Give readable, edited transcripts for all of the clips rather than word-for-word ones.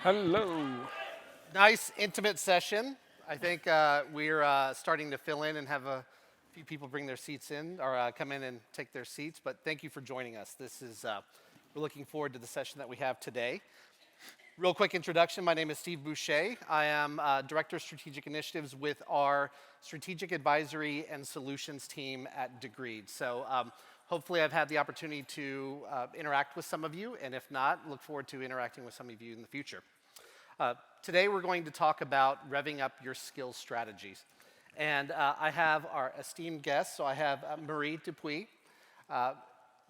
Hello. Nice, intimate session. I think we're starting to fill in and have a few people bring their seats in or come in and take their seats. But thank you for joining us. We're looking forward to the session that we have today. Real quick introduction. My name is Steve Boucher. I am Director of Strategic Initiatives with our Strategic Advisory and Solutions team at Degreed. Hopefully I've had the opportunity to interact with some of you, and if not, look forward to interacting with some of you in the future. Today we're going to talk about revving up your skills strategies. And I have our esteemed guests. So I have Marie Dupuis,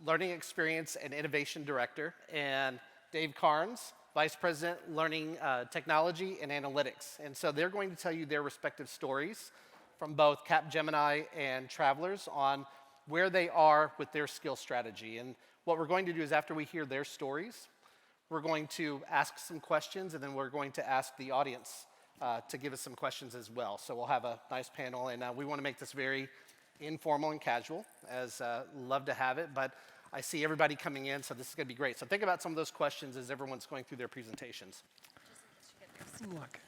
Learning Experience and Innovation Director, and Dave Carnes, Vice President, Learning Technology and Analytics. And so they're going to tell you their respective stories from both Capgemini and Travelers on where they are with their skill strategy. And what we're going to do is after we hear their stories, we're going to ask some questions, and then we're going to ask the audience to give us some questions as well. So we'll have a nice panel, and we want to make this very informal and casual, as love to have it, but I see everybody coming in, so this is going to be great. So think about some of those questions as everyone's going through their presentations. Good luck.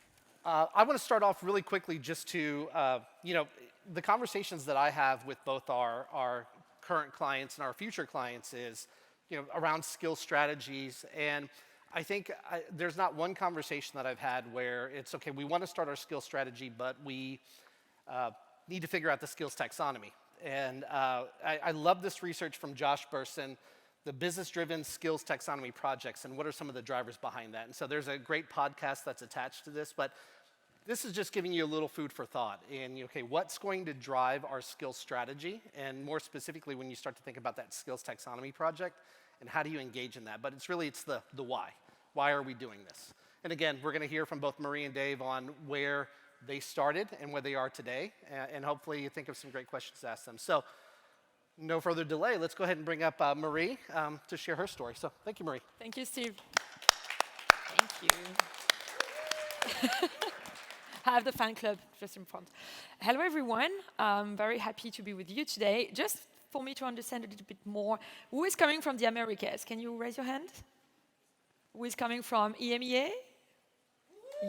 I want to start off really quickly just to, the conversations that I have with both our current clients and our future clients is, around skill strategies. And I think there's not one conversation that I've had where it's, okay, we want to start our skill strategy, but we need to figure out the skills taxonomy. And I love this research from Josh Burson, the business-driven skills taxonomy projects, and what are some of the drivers behind that. And so there's a great podcast that's attached to this, but this is just giving you a little food for thought. And, okay, what's going to drive our skills strategy? And more specifically, when you start to think about that skills taxonomy project, and how do you engage in that? But it's the why. Why are we doing this? And again, we're going to hear from both Marie and Dave on where they started and where they are today. And hopefully you think of some great questions to ask them. So no further delay, let's go ahead and bring up Marie to share her story. So thank you, Marie. Thank you, Steve. Thank you. I have the fan club just in front. Hello, everyone. I'm very happy to be with you today. Just for me to understand a little bit more, who is coming from the Americas? Can you raise your hand? Who is coming from EMEA?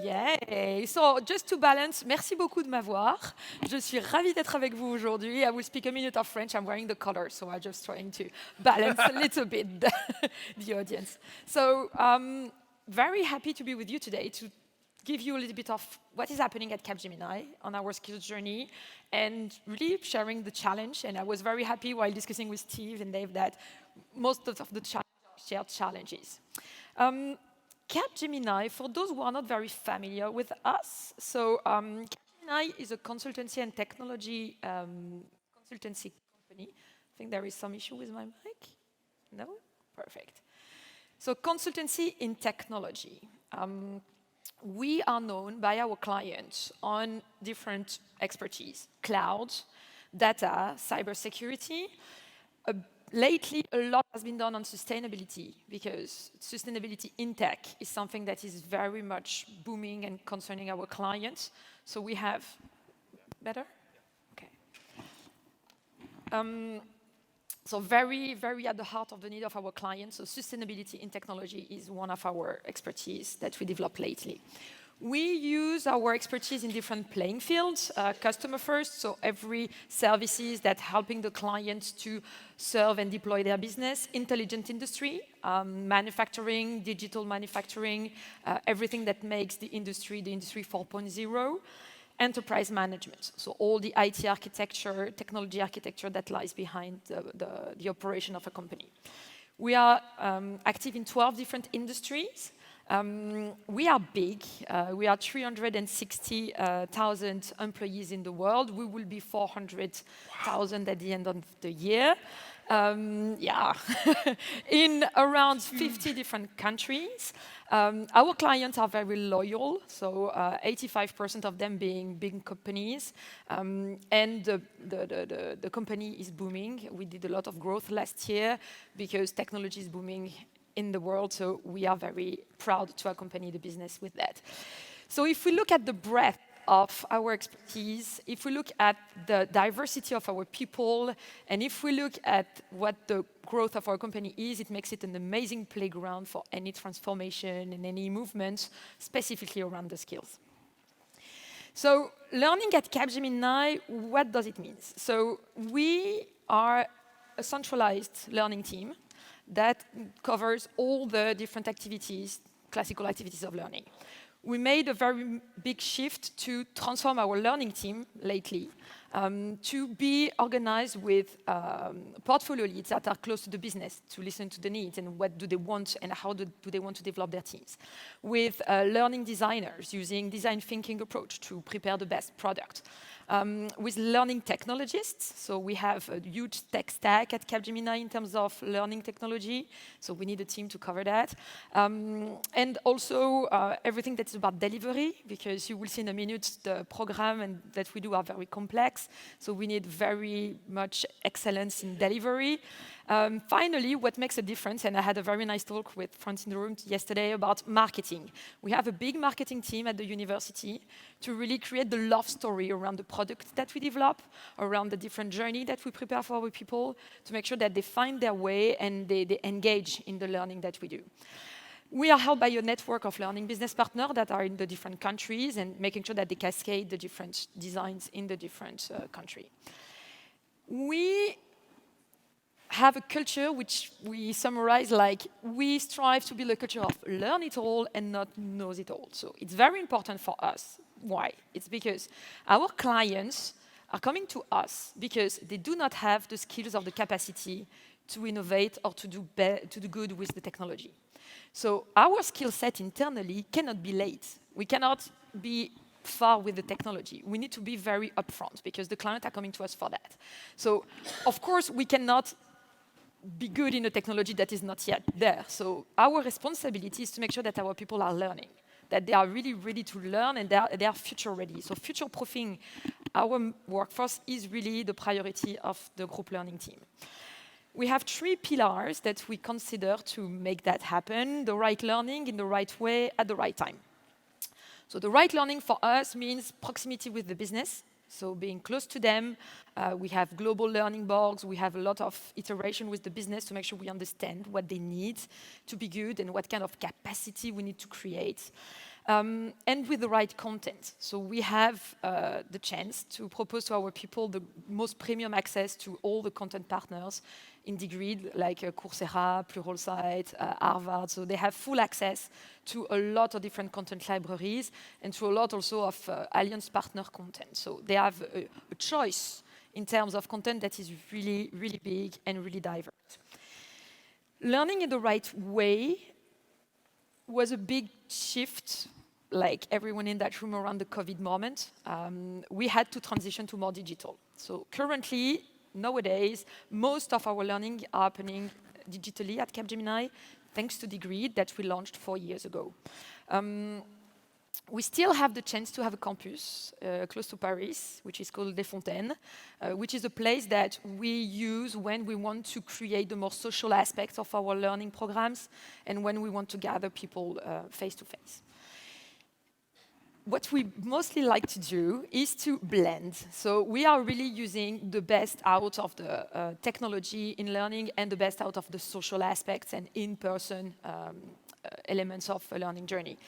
Yay! So, just to balance, merci beaucoup de m'avoir. Je suis ravie d'être avec vous aujourd'hui. I will speak a minute of French. I'm wearing the color, so I'm just trying to balance a little bit the audience. So, very happy to be with you today to give you a little bit of what is happening at Capgemini on our skills journey and really sharing the challenge. And I was very happy while discussing with Steve and Dave that most of the shared challenges. Capgemini, for those who are not very familiar with us, so Capgemini is a consultancy and technology consultancy company. I think there is some issue with my mic. No? Perfect. So consultancy in technology. We are known by our clients on different expertise, cloud, data, cybersecurity. Lately, a lot has been done on sustainability because sustainability in tech is something that is very much booming and concerning our clients. So we have, better? Okay. So very, very at the heart of the need of our clients. So sustainability in technology is one of our expertise that we developed lately. We use our expertise in different playing fields, customer first, so every services that helping the clients to serve and deploy their business, intelligent industry, manufacturing, digital manufacturing, everything that makes the industry 4.0, enterprise management, so all the IT architecture, technology architecture that lies behind the operation of a company. We are active in 12 different industries. We are big. We are 360,000 employees in the world. We will be 400,000 at the end of the year. In around 50 different countries. Our clients are very loyal, so 85% of them being big companies. And the company is booming. We did a lot of growth last year because technology is booming in the world, so we are very proud to accompany the business with that. So if we look at the breadth of our expertise, if we look at the diversity of our people, and if we look at what the growth of our company is, it makes it an amazing playground for any transformation and any movement, specifically around the skills. So learning at Capgemini, what does it mean? So we are a centralized learning team that covers all the different activities, classical activities of learning. We made a very big shift to transform our learning team lately to be organized with portfolio leads that are close to the business, to listen to the needs and what do they want and how do they want to develop their teams. With learning designers using design thinking approach to prepare the best product. With learning technologists, so we have a huge tech stack at Capgemini in terms of learning technology, so we need a team to cover that. And also everything that's about delivery, because you will see in a minute the program that we do are very complex, so we need very much excellence in delivery. Finally, what makes a difference, and I had a very nice talk with friends in the room yesterday about marketing. We have a big marketing team at the university to really create the love story around the product that we develop, around the different journey that we prepare for our people, to make sure that they find their way and they engage in the learning that we do. We are helped by a network of learning business partners that are in the different countries and making sure that they cascade the different designs in the different countries. We have a culture which we summarize like we strive to build a culture of learn it all and not knows it all. So it's very important for us. Why? It's because our clients are coming to us because they do not have the skills or the capacity to innovate or to do good with the technology. So our skill set internally cannot be late. We cannot be far with the technology. We need to be very upfront because the clients are coming to us for that. So of course we cannot be good in a technology that is not yet there. So our responsibility is to make sure that our people are learning, that they are really ready to learn and they are future ready. So future-proofing our workforce is really the priority of the group learning team. We have 3 pillars that we consider to make that happen: the right learning in the right way at the right time. So the right learning for us means proximity with the business, so being close to them. We have global learning boards. We have a lot of iteration with the business to make sure we understand what they need to be good and what kind of capacity we need to create. And with the right content. So we have the chance to propose to our people the most premium access to all the content partners in degree, like Coursera, Pluralsight, Harvard. So they have full access to a lot of different content libraries and to a lot also of alliance partner content. So they have a choice in terms of content that is really, really big and really diverse. Learning in the right way was a big shift, like everyone in that room around the COVID moment. We had to transition to more digital. So currently, nowadays, most of our learning are happening digitally at Capgemini, thanks to Degree that we launched 4 years ago. We still have the chance to have a campus close to Paris, which is called Les Fontaines, which is a place that we use when we want to create the more social aspects of our learning programs and when we want to gather people face to face. What we mostly like to do is to blend. So we are really using the best out of the technology in learning and the best out of the social aspects and in-person elements of a learning journey.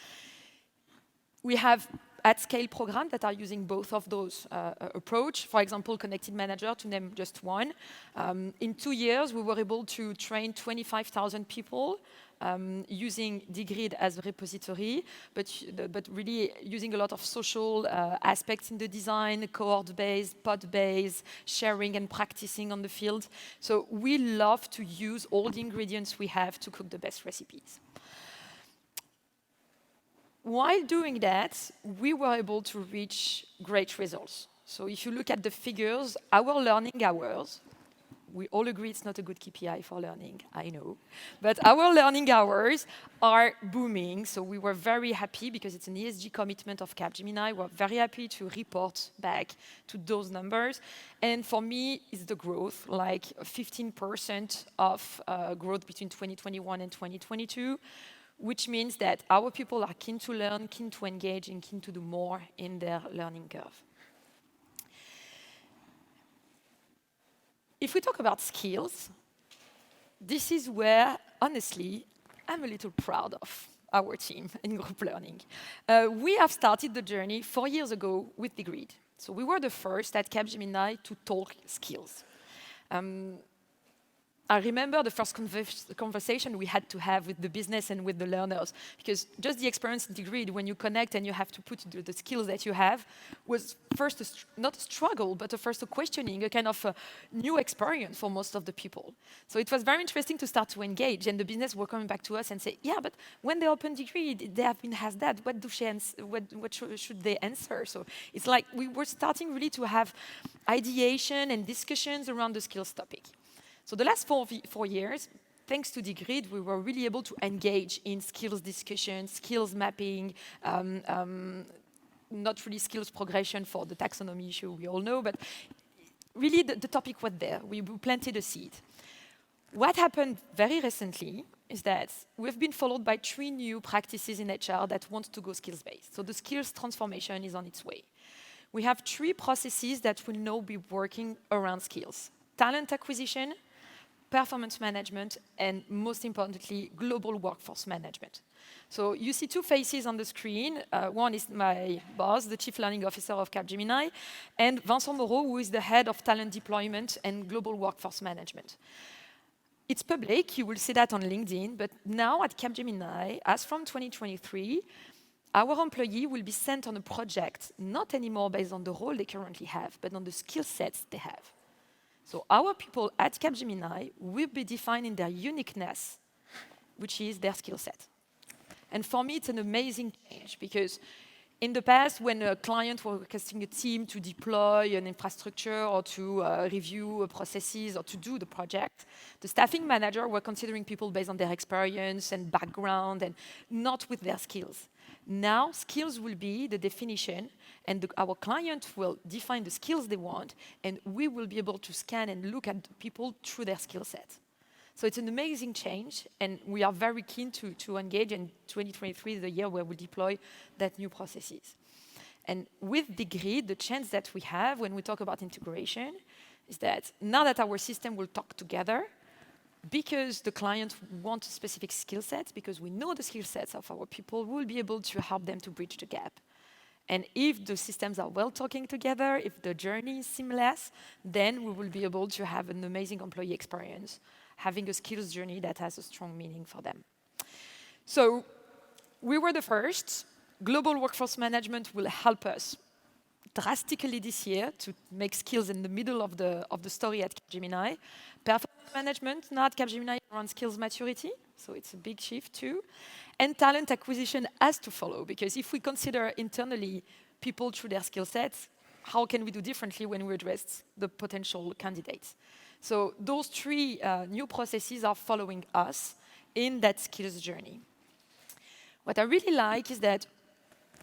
We have at-scale programs that are using both of those approach. For example, Connected Manager, to name just one. In 2 years, we were able to train 25,000 people using Digrid as a repository, but really using a lot of social aspects in the design, cohort-based, pod-based, sharing and practicing on the field. So we love to use all the ingredients we have to cook the best recipes. While doing that, we were able to reach great results. So if you look at the figures, our learning hours, we all agree it's not a good KPI for learning, I know. But our learning hours are booming, so we were very happy because it's an ESG commitment of Capgemini. We're very happy to report back to those numbers. And for me, it's the growth, like 15% of growth between 2021 and 2022. which means that our people are keen to learn, keen to engage, and keen to do more in their learning curve. If we talk about skills, this is where, honestly, I'm a little proud of our team in group learning. We have started the journey 4 years ago with Degreed. So we were the first at Capgemini to talk skills. I remember the first conversation we had to have with the business and with the learners, because just the experience in Degreed, when you connect and you have to put the skills that you have, was first not a struggle, but first a questioning, a kind of a new experience for most of the people. So it was very interesting to start to engage, and the business were coming back to us and say, yeah, but when they open Degreed, they have been asked that. What should they answer? So it's like we were starting really to have ideation and discussions around the skills topic. So the last 4 years, thanks to Degreed, we were really able to engage in skills discussion, skills mapping, not really skills progression for the taxonomy issue we all know, but really the topic was there. We planted a seed. What happened very recently is that we've been followed by 3 new practices in HR that want to go skills-based. So the skills transformation is on its way. We have 3 processes that will now be working around skills: talent acquisition, performance management, and most importantly, global workforce management. So you see 2 faces on the screen. One is my boss, the Chief Learning Officer of Capgemini, and Vincent Moreau, who is the Head of Talent Deployment and Global Workforce Management. It's public, you will see that on LinkedIn, but now at Capgemini, as from 2023, our employee will be sent on a project, not anymore based on the role they currently have, but on the skill sets they have. So our people at Capgemini will be defined in their uniqueness, which is their skill set. And for me, it's an amazing change, because in the past, when a client was casting a team to deploy an infrastructure or to review processes or to do the project, the staffing manager were considering people based on their experience and background and not with their skills. Now, skills will be the definition, and our client will define the skills they want, and we will be able to scan and look at people through their skill set. So it's an amazing change, and we are very keen to engage, and 2023 is the year where we deploy that new processes. And with Degreed, the chance that we have when we talk about integration is that now that our system will talk together, because the client wants specific skill sets, because we know the skill sets of our people, we'll be able to help them to bridge the gap. And if the systems are well talking together, if the journey is seamless, then we will be able to have an amazing employee experience, having a skills journey that has a strong meaning for them. So we were the first. Global workforce management will help us drastically this year to make skills in the middle of the story at Capgemini. Performance management, now at Capgemini, around skills maturity, so it's a big shift too. And talent acquisition has to follow, because if we consider internally people through their skill sets, how can we do differently when we address the potential candidates? So those 3 new processes are following us in that skills journey. What I really like is that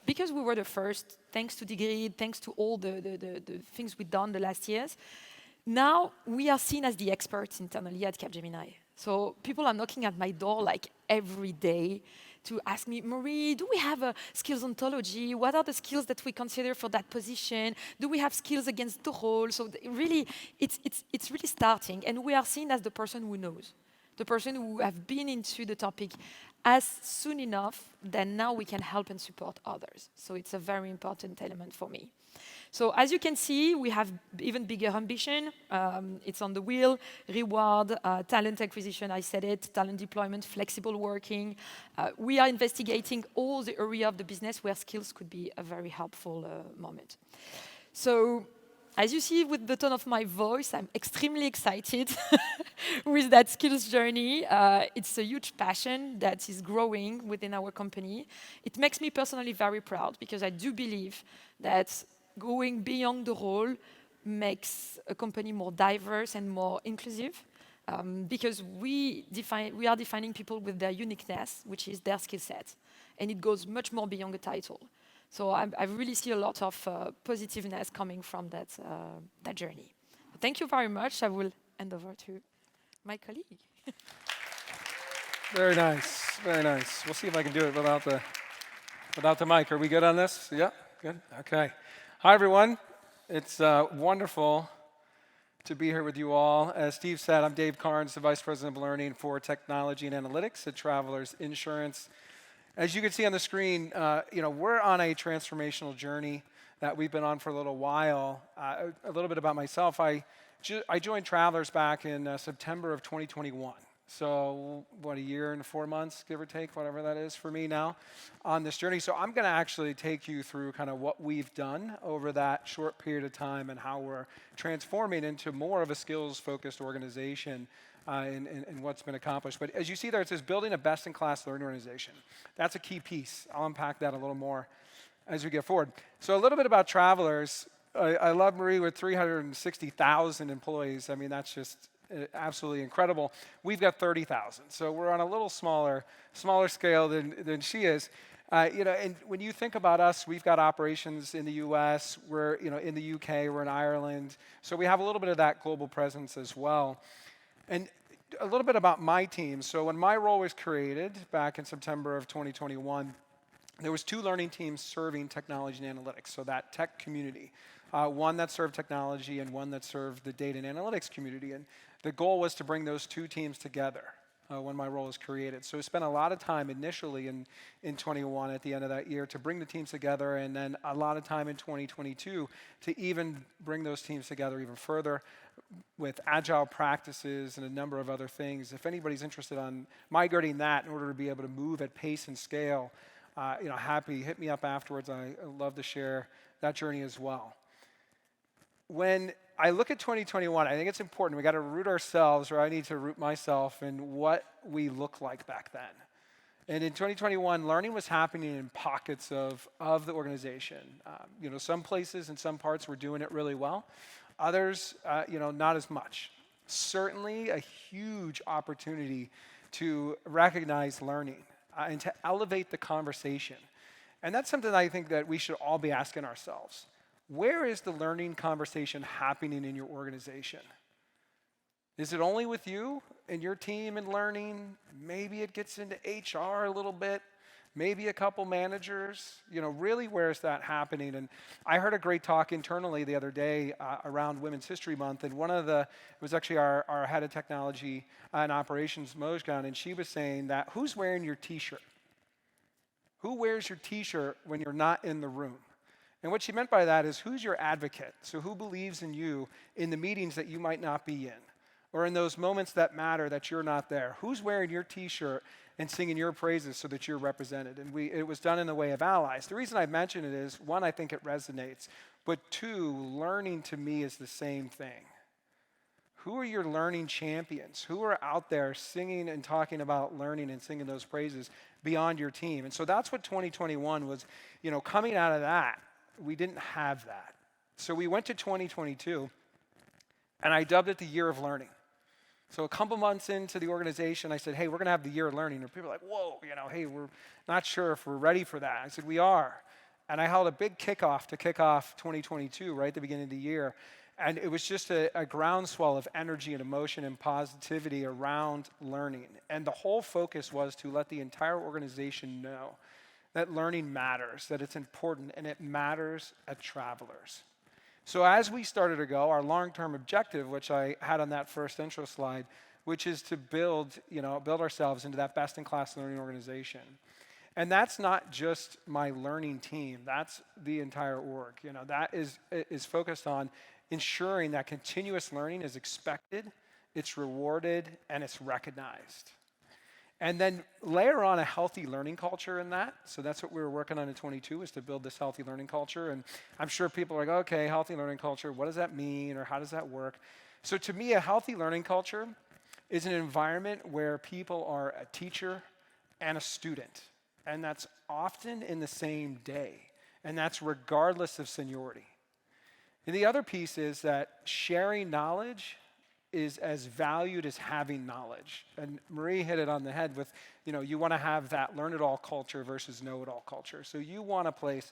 because we were the first, thanks to Degreed, thanks to all the things we've done the last years, now we are seen as the experts internally at Capgemini. So people are knocking at my door like every day to ask me, Marie, do we have a skills ontology? What are the skills that we consider for that position? Do we have skills against the role? So really, it's really starting, and we are seen as the person who knows, the person who have been into the topic as soon enough that now we can help and support others. So it's a very important element for me. So as you can see, we have even bigger ambition. It's on the wheel: reward, talent acquisition, I said it, talent deployment, flexible working. We are investigating all the area of the business where skills could be a very helpful moment. So as you see with the tone of my voice, I'm extremely excited with that skills journey. It's a huge passion that is growing within our company. It makes me personally very proud, because I do believe that going beyond the role makes a company more diverse and more inclusive, because we are defining people with their uniqueness, which is their skill set, and it goes much more beyond the title. So I really see a lot of positiveness coming from that journey. Thank you very much. I will hand over to my colleague. Very nice. very nice. We'll see if I can do it without the mic. Are we good on this? Yeah, good. Okay. Hi, everyone. It's wonderful to be here with you all. As Steve said, I'm Dave Carnes, the Vice President of Learning for Technology and Analytics at Travelers Insurance. As you can see on the screen, we're on a transformational journey that we've been on for a little while. A little bit about myself. I joined Travelers back in September of 2021. So a year and 4 months, give or take, whatever that is for me now on this journey. So I'm going to actually take you through kind of what we've done over that short period of time and how we're transforming into more of a skills-focused organization and what's been accomplished. But as you see there, it says building a best-in-class learning organization. That's a key piece. I'll unpack that a little more as we get forward. So a little bit about Travelers. I love Marie with 360,000 employees. I mean, that's just absolutely incredible. We've got 30,000, so we're on a little smaller scale than she is. And when you think about us, we've got operations in the U.S. We're in the U.K. We're in Ireland, so we have a little bit of that global presence as well. And a little bit about my team. So when my role was created back in September of 2021, there was 2 learning teams serving technology and analytics. So that tech community, one that served technology and one that served the data and analytics community. And the goal was to bring those 2 teams together when my role was created. So we spent a lot of time initially in 21 at the end of that year to bring the teams together, and then a lot of time in 2022 to even bring those teams together even further with agile practices and a number of other things. If anybody's interested on migrating that in order to be able to move at pace and scale, happy, hit me up afterwards. I love to share that journey as well. When I look at 2021, I think it's important. We got to root ourselves, or I need to root myself in what we look like back then. And in 2021, learning was happening in pockets of the organization. Some places and some parts were doing it really well. Others, not as much. Certainly a huge opportunity to recognize learning and to elevate the conversation. And that's something I think that we should all be asking ourselves. Where is the learning conversation happening in your organization? Is it only with you and your team and learning? Maybe it gets into HR a little bit. Maybe a couple managers. Really, where is that happening? And I heard a great talk internally the other day around Women's History Month, and it was actually our head of technology and operations, Mojgan, and she was saying that, who's wearing your t-shirt? Who wears your t-shirt when you're not in the room? And what she meant by that is, who's your advocate? So who believes in you in the meetings that you might not be in, or in those moments that matter that you're not there? Who's wearing your t-shirt and singing your praises so that you're represented? And it was done in the way of allies. The reason I mention it is, 1, I think it resonates, but 2, learning to me is the same thing. Who are your learning champions? Who are out there singing and talking about learning and singing those praises beyond your team? And so that's what 2021 was, coming out of that. We didn't have that. So we went to 2022, and I dubbed it the year of learning. So a couple months into the organization, I said, hey, we're going to have the year of learning. And people are like, whoa, hey, we're not sure if we're ready for that. I said, we are. And I held a big kickoff to kick off 2022 right at the beginning of the year. And it was just a groundswell of energy and emotion and positivity around learning. And the whole focus was to let the entire organization know that learning matters, that it's important, and it matters at Travelers. So as we started to go, our long-term objective, which I had on that first intro slide, which is to build ourselves into that best-in-class learning organization. And that's not just my learning team, that's the entire org. That is focused on ensuring that continuous learning is expected, it's rewarded, and it's recognized. And then layer on a healthy learning culture in that. So that's what we were working on in 22, is to build this healthy learning culture. And I'm sure people are like, okay, healthy learning culture, what does that mean, or how does that work? So to me, a healthy learning culture is an environment where people are a teacher and a student. And that's often in the same day. And that's regardless of seniority. And the other piece is that sharing knowledge is as valued as having knowledge. And Marie hit it on the head with, you want to have that learn-it-all culture versus know-it-all culture. So you want a place,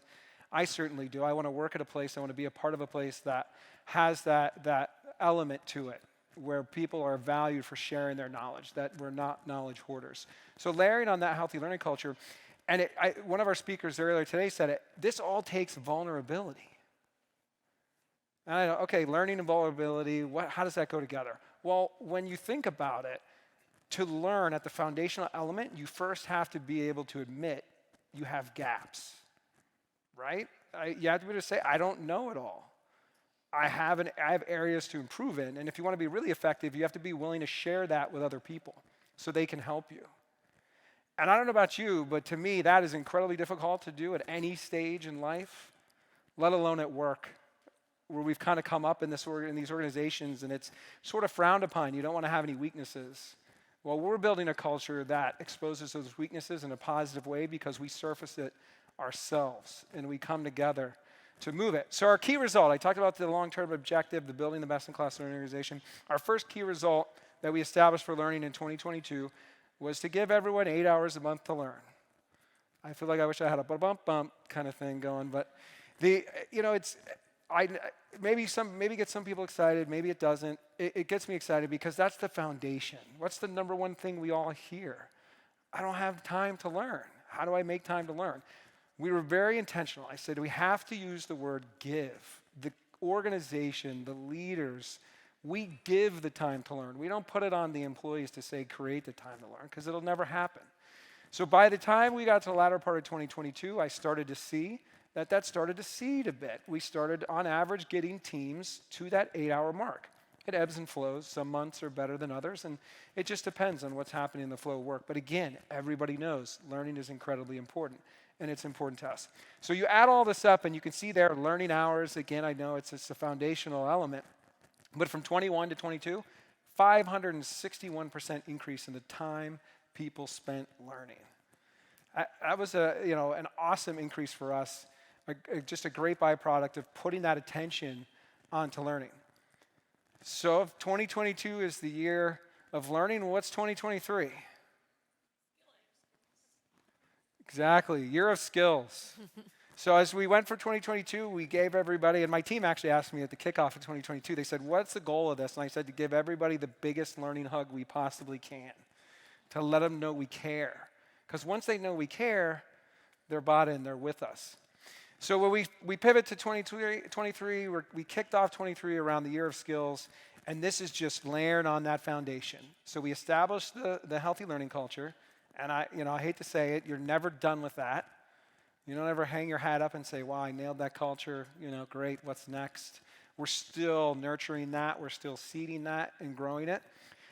I certainly do, I want to work at a place, I want to be a part of a place that has that element to it. where people are valued for sharing their knowledge, that we're not knowledge hoarders. So layering on that healthy learning culture, and one of our speakers earlier today said it, this all takes vulnerability. And I know, okay, learning and vulnerability, how does that go together? Well, when you think about it, to learn at the foundational element, you first have to be able to admit you have gaps, right? You have to be able to say, I don't know it all. I have areas to improve in, and if you want to be really effective, you have to be willing to share that with other people so they can help you. And I don't know about you, but to me, that is incredibly difficult to do at any stage in life, let alone at work, where we've kind of come up in these organizations, and it's sort of frowned upon. You don't want to have any weaknesses. Well, we're building a culture that exposes those weaknesses in a positive way because we surface it ourselves, and we come together to move it. So our key result, I talked about the long-term objective, the building the best-in-class learning organization. Our first key result that we established for learning in 2022 was to give everyone 8 hours a month to learn. I feel like I wish I had a bump kind of thing going, but maybe get some people excited, maybe it doesn't. It gets me excited because that's the foundation. What's the number one thing we all hear? I don't have time to learn. How do I make time to learn? We were very intentional. I said we have to use the word give. The organization, the leaders, we give the time to learn. We don't put it on the employees to say create the time to learn because it'll never happen. So by the time we got to the latter part of 2022, I started to see that started to seed a bit. We started, on average, getting teams to that 8-hour mark. It ebbs and flows. Some months are better than others, and it just depends on what's happening in the flow of work. But again, everybody knows learning is incredibly important, and it's important to us. So you add all this up, and you can see there learning hours. Again, I know it's a foundational element. But from 21 to 22, 561% increase in the time people spent learning. That was an awesome increase for us. Just a great byproduct of putting that attention onto learning. So if 2022 is the year of learning, what's 2023? Exactly, year of skills. So as we went for 2022, we gave everybody, and my team actually asked me at the kickoff of 2022, they said, what's the goal of this? And I said to give everybody the biggest learning hug we possibly can, to let them know we care. Because once they know we care, they're bought in, they're with us. So when we pivot to 23, we kicked off 23 around the year of skills, and this is just layering on that foundation. So we established the healthy learning culture, and I hate to say it, you're never done with that. You don't ever hang your hat up and say, wow, I nailed that culture, great, what's next? We're still nurturing that, we're still seeding that and growing it.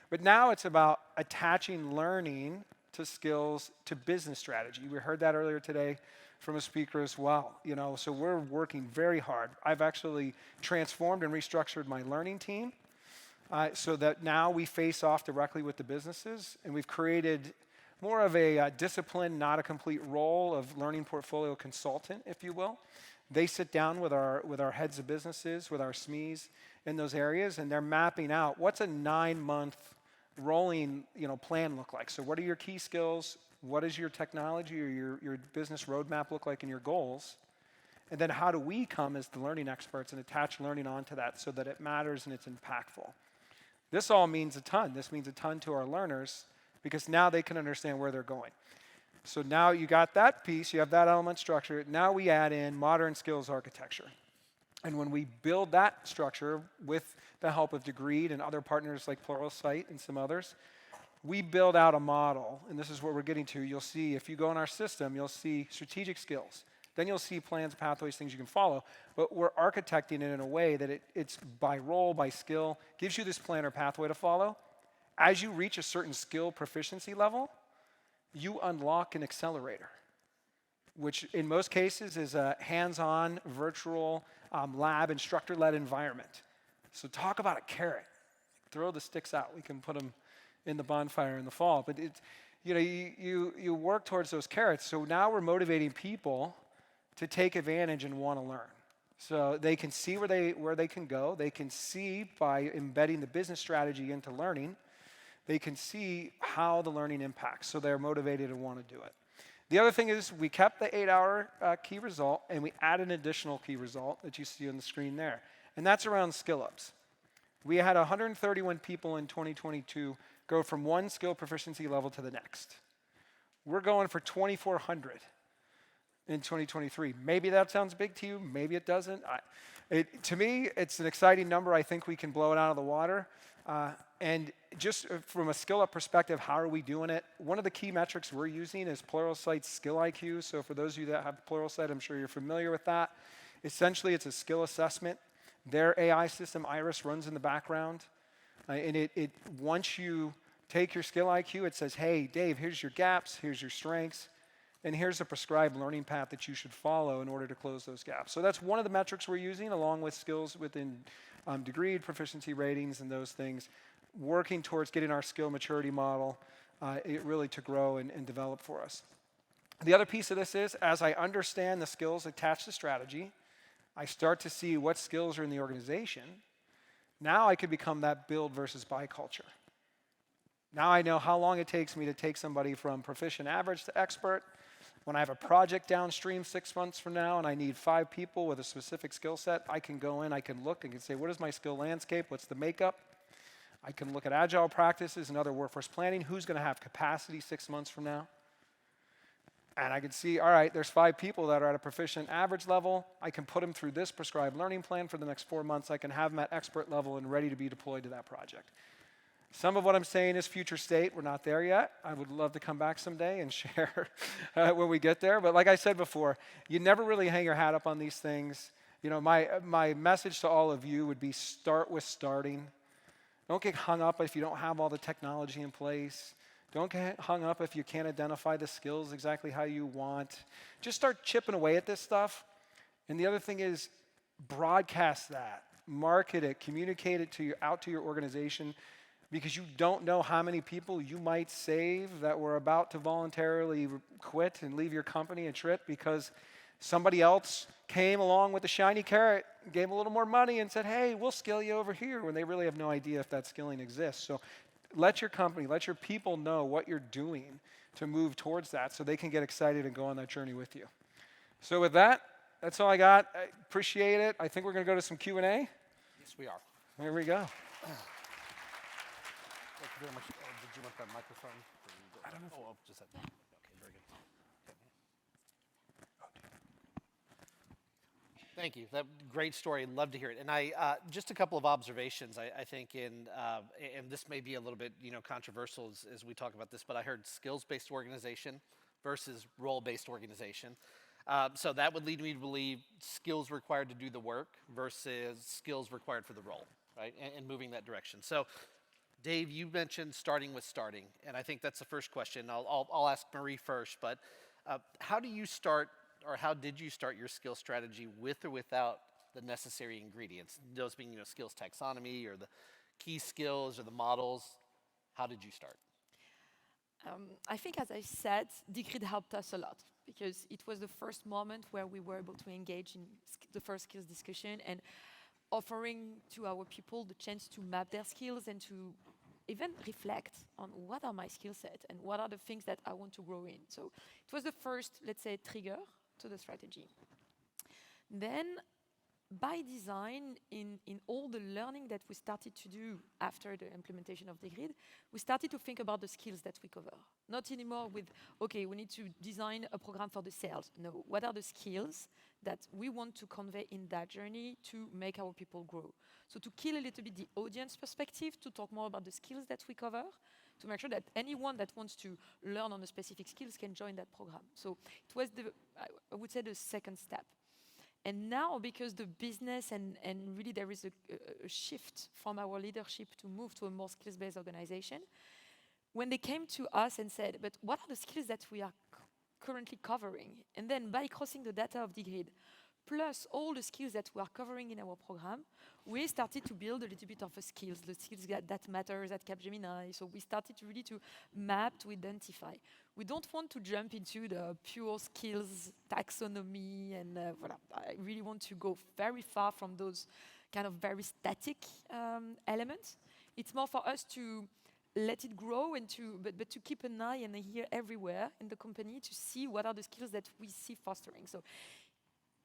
But now it's about attaching learning to skills to business strategy. We heard that earlier today from a speaker as well. So we're working very hard. I've actually transformed and restructured my learning team so that now we face off directly with the businesses, and we've created more of a discipline, not a complete role of learning portfolio consultant, if you will. They sit down with our heads of businesses, with our SMEs in those areas, and they're mapping out what's a 9-month rolling plan look like. So what are your key skills? What does your technology or your business roadmap look like in your goals? And then how do we come as the learning experts and attach learning onto that so that it matters and it's impactful? This all means a ton. This means a ton to our learners because now they can understand where they're going. So now you got that piece, you have that element structure. Now we add in modern skills architecture. And when we build that structure with the help of Degreed and other partners like Pluralsight and some others, we build out a model, and this is what we're getting to. You'll see, if you go in our system, you'll see strategic skills. Then you'll see plans, pathways, things you can follow. But we're architecting it in a way that it's by role, by skill, gives you this plan or pathway to follow. As you reach a certain skill proficiency level, you unlock an accelerator, which in most cases is a hands-on, virtual, lab, instructor-led environment. So talk about a carrot. Throw the sticks out. We can put them in the bonfire in the fall. But you work towards those carrots. So now we're motivating people to take advantage and want to learn. So they can see where they can go. They can see by embedding the business strategy into learning, they can see how the learning impacts. So they're motivated and want to do it. The other thing is we kept the 8-hour key result, and we added an additional key result that you see on the screen there. And that's around skill ups. We had 131 people in 2022 go from one skill proficiency level to the next. We're going for 2,400 in 2023. Maybe that sounds big to you, maybe it doesn't. To me, it's an exciting number. I think we can blow it out of the water. And just from a skill up perspective, how are we doing it? One of the key metrics we're using is Pluralsight's skill IQ. So for those of you that have Pluralsight, I'm sure you're familiar with that. Essentially, it's a skill assessment. Their AI system, Iris, runs in the background. And once you take your skill IQ, it says, hey, Dave, here's your gaps, here's your strengths, and here's a prescribed learning path that you should follow in order to close those gaps. So that's one of the metrics we're using, along with skills within degree, proficiency ratings, and those things, working towards getting our skill maturity model really to grow and develop for us. The other piece of this is, as I understand the skills attached to strategy, I start to see what skills are in the organization. Now I could become that build versus buy culture. Now I know how long it takes me to take somebody from proficient average to expert. When I have a project downstream 6 months from now and I need 5 people with a specific skill set, I can go in, I can look and can say, what is my skill landscape? What's the makeup? I can look at agile practices and other workforce planning. Who's going to have capacity 6 months from now? And I can see, all right, there's 5 people that are at a proficient average level. I can put them through this prescribed learning plan for the next 4 months. I can have them at expert level and ready to be deployed to that project. Some of what I'm saying is future state. We're not there yet. I would love to come back someday and share when we get there. But like I said before, you never really hang your hat up on these things. You know, my message to all of you would be start with starting. Don't get hung up if you don't have all the technology in place. Don't get hung up if you can't identify the skills exactly how you want. Just start chipping away at this stuff. And the other thing is broadcast that, market it, communicate it out to your organization, because you don't know how many people you might save that were about to voluntarily quit and leave your company and trip because somebody else came along with the shiny carrot, gave a little more money and said, hey, we'll skill you over here, when they really have no idea if that skilling exists. So let your company, let your people know what you're doing to move towards that so they can get excited and go on that journey with you. So with that, that's all I got. I appreciate it. I think we're going to go to some Q&A. Yes, we are. There we go. Thank you very much. Did you want that microphone? I don't know. Oh, just that. Okay, very good. Thank you. That great story. Love to hear it. And I just a couple of observations. I think and this may be a little bit controversial as we talk about this, but I heard skills-based organization versus role-based organization. So that would lead me to believe skills required to do the work versus skills required for the role, right? And moving that direction. So, Dave, you mentioned starting with starting, and I think that's the first question. I'll ask Marie first, but how do you start, or how did you start your skill strategy with or without the necessary ingredients? Those being, skills taxonomy or the key skills or the models. How did you start? I think, as I said, Digrid helped us a lot because it was the first moment where we were able to engage in the first skills discussion and offering to our people the chance to map their skills and to even reflect on what are my skill sets and what are the things that I want to grow in. So it was the first, let's say, trigger to the strategy. Then, by design, in all the learning that we started to do after the implementation of the grid, we started to think about the skills that we cover. Not anymore with, okay, we need to design a program for the sales. No, what are the skills that we want to convey in that journey to make our people grow? So to kill a little bit the audience perspective, to talk more about the skills that we cover, to make sure that anyone that wants to learn on a specific skills can join that program. So it was, I would say, the second step. And now, because the business and really there is a shift from our leadership to move to a more skills-based organization, when they came to us and said, but what are the skills that we are currently covering? And then by crossing the data of the grid, plus all the skills that we are covering in our program, we started to build a little bit of the skills that matters at Capgemini. So we started really to map, to identify. We don't want to jump into the pure skills taxonomy, and voilà. I really want to go very far from those kind of very static elements. It's more for us to let it grow and but to keep an eye and an ear everywhere in the company to see what are the skills that we see fostering. So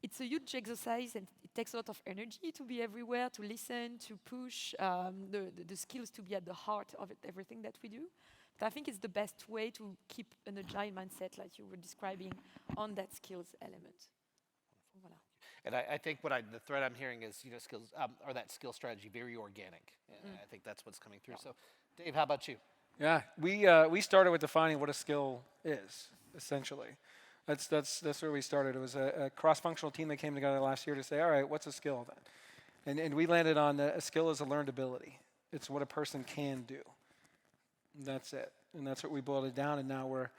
it's a huge exercise, and it takes a lot of energy to be everywhere, to listen, to push the skills to be at the heart of everything that we do. But I think it's the best way to keep an agile mindset, like you were describing, on that skills element. Voilà. And I think the thread I'm hearing is, skills, or that skill strategy, very organic. And I think that's what's coming through. So, Dave, how about you? Yeah, we started with defining what a skill is, essentially. That's where we started. It was a cross-functional team that came together last year to say, all right, what's a skill then? And we landed on a skill is a learned ability. It's what a person can do. And that's it. And that's what we boiled it down, and now we're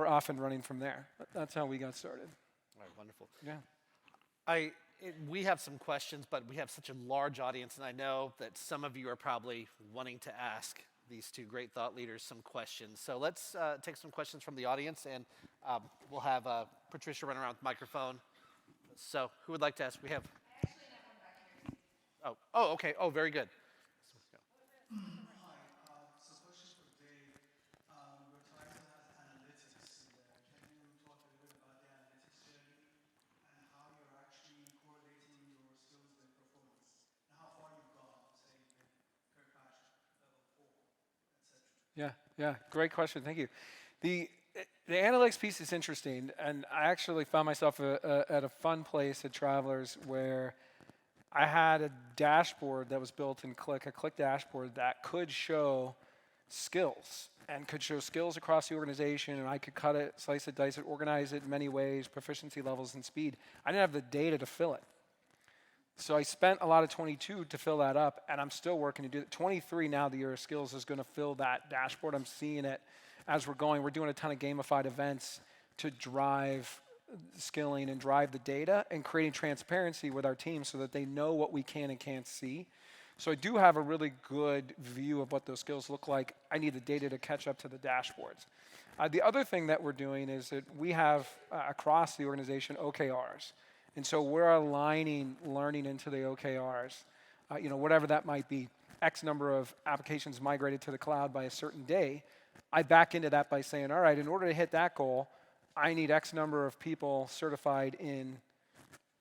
off and running from there. That's how we got started. All right, wonderful. Yeah. We have some questions, but we have such a large audience, and I know that some of you are probably wanting to ask these two great thought leaders some questions. So let's take some questions from the audience, and we'll have Patricia run around with the microphone. So who would like to ask? We have. I actually have one back here. Oh, okay. Oh, very good. Hi. So question for Dave. Verizon has analytics in there. Can you talk a little bit about the analytics journey and how you're actually correlating your skills with performance and how far you've gone, say, with Kirk Patch level 4, etc.? Yeah, great question. Thank you. The analytics piece is interesting, and I actually found myself at a fun place at Travelers where I had a dashboard that was built in Qlik, a Qlik dashboard that could show skills and could show skills across the organization, and I could cut it, slice it, dice it, organize it in many ways, proficiency levels and speed. I didn't have the data to fill it. So I spent a lot of 22 to fill that up, and I'm still working to do it. 23 now, the year of skills, is going to fill that dashboard. I'm seeing it as we're going. We're doing a ton of gamified events to drive skilling and drive the data and creating transparency with our team so that they know what we can and can't see. So I do have a really good view of what those skills look like. I need the data to catch up to the dashboards. The other thing that we're doing is that we have across the organization OKRs. And so we're aligning learning into the OKRs, whatever that might be. X number of applications migrated to the cloud by a certain day. I back into that by saying, all right, in order to hit that goal, I need X number of people certified in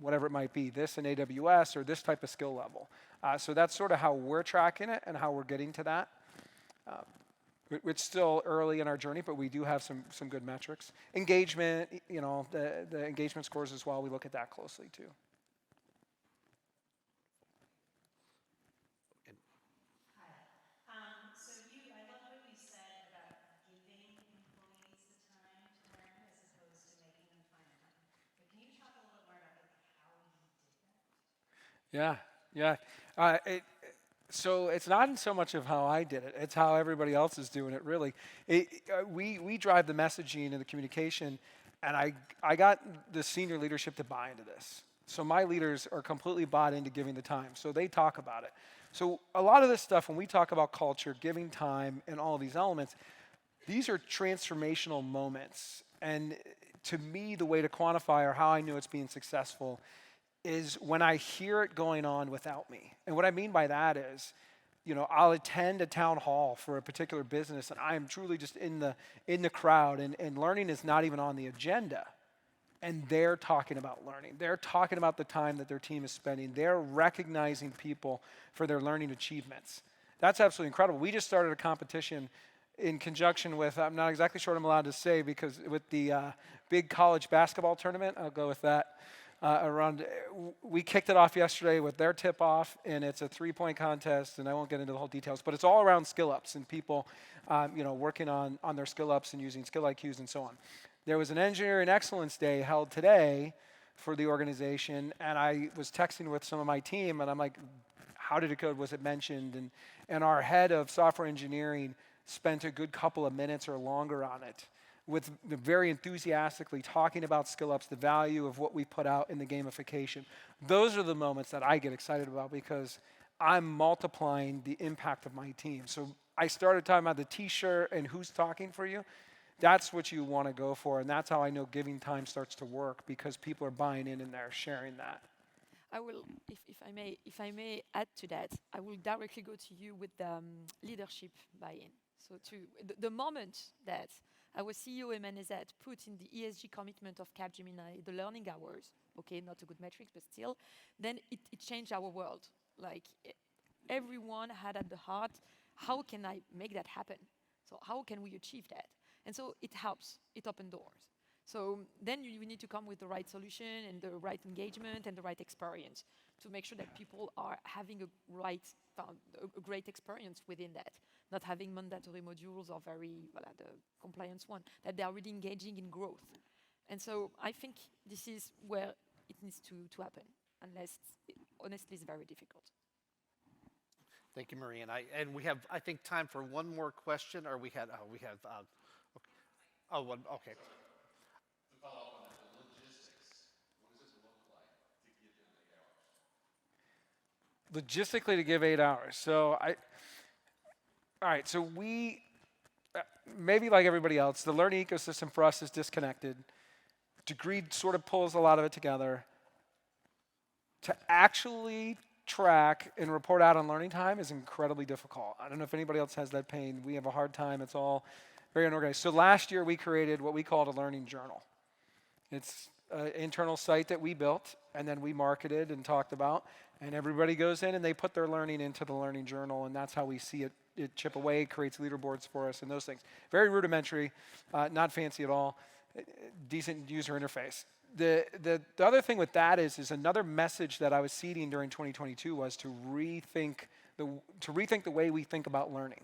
whatever it might be, this in AWS or this type of skill level. So that's sort of how we're tracking it and how we're getting to that. It's still early in our journey, but we do have some good metrics. Engagement, the engagement scores as well, we look at that closely too. I love what you said about giving employees the time to learn as opposed to making them find the time. But can you talk a little more about how you did that? Yeah. So it's not so much of how I did it, it's how everybody else is doing it, really. We drive the messaging and the communication, and I got the senior leadership to buy into this. So my leaders are completely bought into giving the time, so they talk about it. So a lot of this stuff, when we talk about culture, giving time, and all of these elements, these are transformational moments. And to me, the way to quantify or how I know it's being successful is when I hear it going on without me. And what I mean by that is, I'll attend a town hall for a particular business, and I am truly just in the crowd, and learning is not even on the agenda. And they're talking about learning. They're talking about the time that their team is spending. They're recognizing people for their learning achievements. That's absolutely incredible. We just started a competition in conjunction with, I'm not exactly sure what I'm allowed to say, because with the big college basketball tournament, I'll go with that. We kicked it off yesterday with their tip-off, and it's a 3-point contest, and I won't get into the whole details, but it's all around skill-ups and people, working on their skill-ups and using skill IQs and so on. There was an Engineering Excellence Day held today for the organization, and I was texting with some of my team, and I'm like, how did it go? Was it mentioned? And our head of software engineering spent a good couple of minutes or longer on it, with very enthusiastically talking about skill-ups, the value of what we put out in the gamification. Those are the moments that I get excited about because I'm multiplying the impact of my team. So I started talking about the T-shirt and who's talking for you. That's what you want to go for, and that's how I know giving time starts to work, because people are buying in and they're sharing that. I will, if I may add to that, I will directly go to you with the leadership buy-in. So the moment that our CEO Emenezet put in the ESG commitment of Capgemini, the learning hours, okay, not a good metric, but still, then it changed our world. Like everyone had at the heart, how can I make that happen? So how can we achieve that? And so it helps, it opens doors. So then you need to come with the right solution and the right engagement and the right experience to make sure that people are having a great experience within that, not having mandatory modules or very, the compliance one, that they are really engaging in growth. And so I think this is where it needs to happen, unless, honestly, it's very difficult. Thank you, Marie. And we have, I think, time for one more question, or we have, okay. Okay. Logistically, to give 8 hours. So all right, so maybe like everybody else, the learning ecosystem for us is disconnected. Degree sort of pulls a lot of it together. To actually track and report out on learning time is incredibly difficult. I don't know if anybody else has that pain. We have a hard time. It's all very unorganized. So last year we created what we called a learning journal. It's an internal site that we built and then we marketed and talked about. And everybody goes in and they put their learning into the learning journal, and that's how we see it chip away, creates leaderboards for us and those things. Very rudimentary, not fancy at all, decent user interface. The other thing with that is another message that I was seeding during 2022 was to rethink the way we think about learning.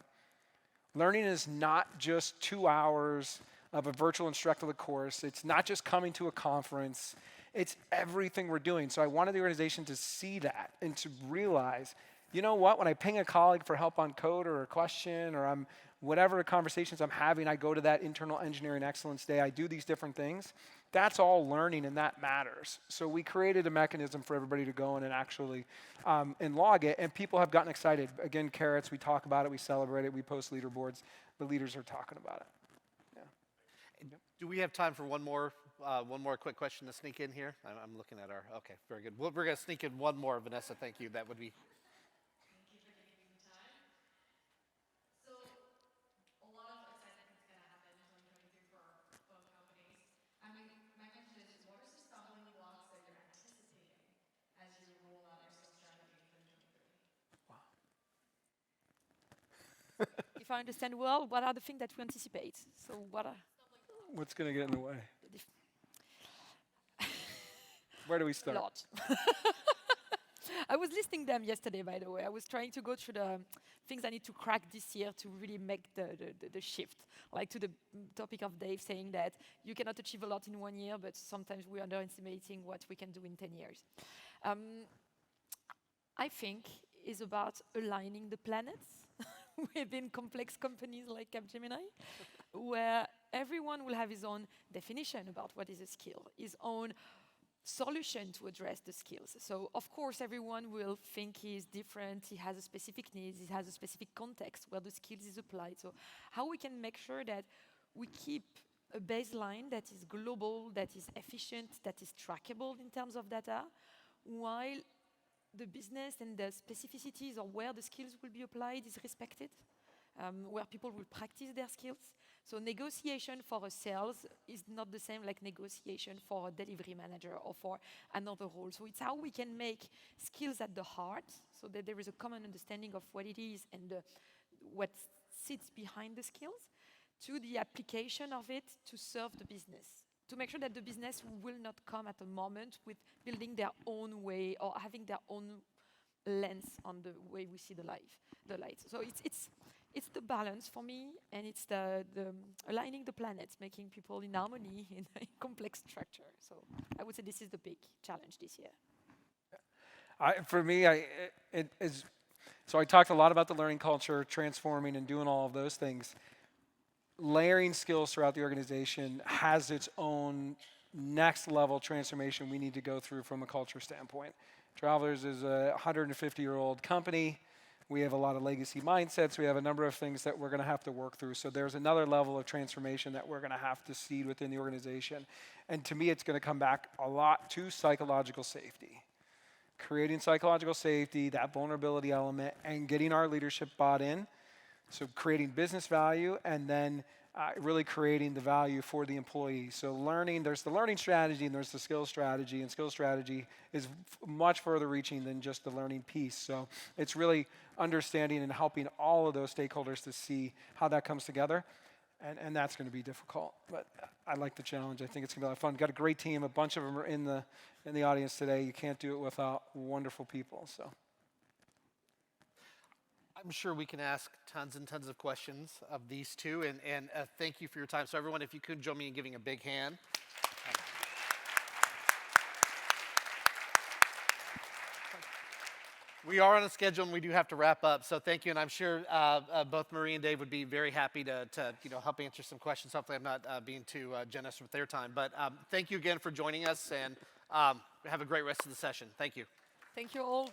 Learning is not just 2 hours of a virtual instructional course. It's not just coming to a conference. It's everything we're doing. So I wanted the organization to see that and to realize, you know what, when I ping a colleague for help on code or a question or whatever conversations I'm having, I go to that internal engineering excellence day, I do these different things. That's all learning and that matters. So we created a mechanism for everybody to go in and actually and log it, and people have gotten excited. Again, carrots, we talk about it, we celebrate it, we post leaderboards. The leaders are talking about it. Do we have time for one more quick question to sneak in here? I'm looking at okay, very good. We're going to sneak in one more, Vanessa, thank you. That would be. Thank you for giving me the time. So, a lot of exciting things going to happen in 2023 for both companies. I mean, my question is, what are the stumbling blocks that you're anticipating as you roll out your sales strategy in 2023? If I understand well, what are the things that we anticipate? So What's going to get in the way? Where do we start? A lot. I was listing them yesterday, by the way. I was trying to go through the things I need to crack this year to really make the shift. Like to the topic of Dave saying that you cannot achieve a lot in 1 year, but sometimes we are underestimating what we can do in 10 years. I think is about aligning the planets within complex companies like Capgemini, where everyone will have his own definition about what is a skill, his own solution to address the skills. So of course everyone will think he is different, he has a specific needs, he has a specific context where the skills is applied. So how we can make sure that we keep a baseline that is global, that is efficient, that is trackable in terms of data, while the business and the specificities of where the skills will be applied is respected, where people will practice their skills. So negotiation for a sales is not the same like negotiation for a delivery manager or for another role. So it's how we can make skills at the heart so that there is a common understanding of what it is and what sits behind the skills, to the application of it to serve the business, to make sure that the business will not come at a moment with building their own way or having their own lens on the way we see the light. So it's the balance for me, and it's the aligning the planets, making people in harmony in a complex structure. So I would say this is the big challenge this year. For me, so I talked a lot about the learning culture, transforming and doing all of those things. Layering skills throughout the organization has its own next level transformation we need to go through from a culture standpoint. Travelers is a 150-year-old company. We have a lot of legacy mindsets. We have a number of things that we're going to have to work through. So there's another level of transformation that we're going to have to seed within the organization. And to me, it's going to come back a lot to psychological safety. Creating psychological safety, that vulnerability element, and getting our leadership bought in So creating business value and then really creating the value for the employee. So learning, there's the learning strategy and there's the skills strategy, and skills strategy is much further reaching than just the learning piece. So it's really understanding and helping all of those stakeholders to see how that comes together. And that's going to be difficult, but I like the challenge. I think it's going to be a lot of fun. Got a great team. A bunch of them are in the audience today. You can't do it without wonderful people. So I'm sure we can ask tons and tons of questions of these two, and thank you for your time. So everyone, if you could join me in giving a big hand. We are on a schedule and we do have to wrap up, so thank you. And I'm sure both Marie and Dave would be very happy to help answer some questions. Hopefully I'm not being too generous with their time. But thank you again for joining us, and have a great rest of the session. Thank you. Thank you all.